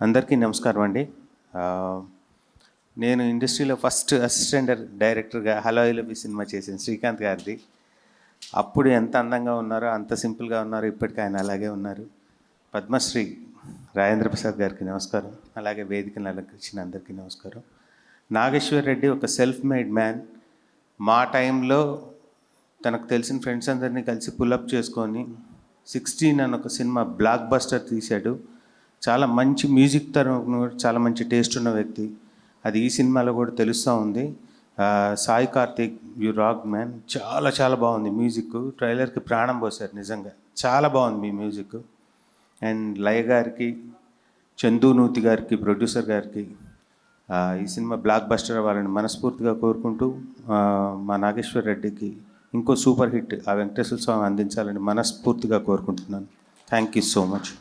అందరికీ నమస్కారం అండి. నేను ఇండస్ట్రీలో ఫస్ట్ అసిస్టెంట్ డైరెక్టర్గా హలో ఐలవి సినిమా చేశాను శ్రీకాంత్ గారిది. అప్పుడు ఎంత అందంగా ఉన్నారో అంత సింపుల్గా ఉన్నారు, ఇప్పటికీ ఆయన అలాగే ఉన్నారు. పద్మశ్రీ రాజేంద్ర ప్రసాద్ గారికి నమస్కారం, అలాగే వేదికను అలంకరించిన అందరికీ నమస్కారం. నాగేశ్వర్ రెడ్డి ఒక సెల్ఫ్ మేడ్ మ్యాన్. మా టైంలో తనకు తెలిసిన ఫ్రెండ్స్ అందరినీ కలిసి పుల్అప్ చేసుకొని 16 అని ఒక సినిమా బ్లాక్ బస్టర్ తీశాడు. చాలా మంచి మ్యూజిక్ తరఫున చాలా మంచి టేస్ట్ ఉన్న వ్యక్తి. అది ఈ సినిమాలో కూడా తెలుస్తూ ఉంది. Sai Karthik, you rock man. చాలా చాలా బాగుంది మ్యూజిక్. ట్రైలర్కి ప్రాణం పోసారు, నిజంగా చాలా బాగుంది మీ మ్యూజిక్. అండ్ లయ గారికి, చందు నూతి గారికి, ప్రొడ్యూసర్ గారికి ఈ సినిమా బ్లాక్ బస్టర్ అవ్వాలని మనస్ఫూర్తిగా కోరుకుంటూ, మా నాగేశ్వర్ రెడ్డికి ఇంకో సూపర్ హిట్ ఆ వెంకటేశ్వర స్వామి అందించాలని మనస్ఫూర్తిగా కోరుకుంటున్నాను. Thank you so much.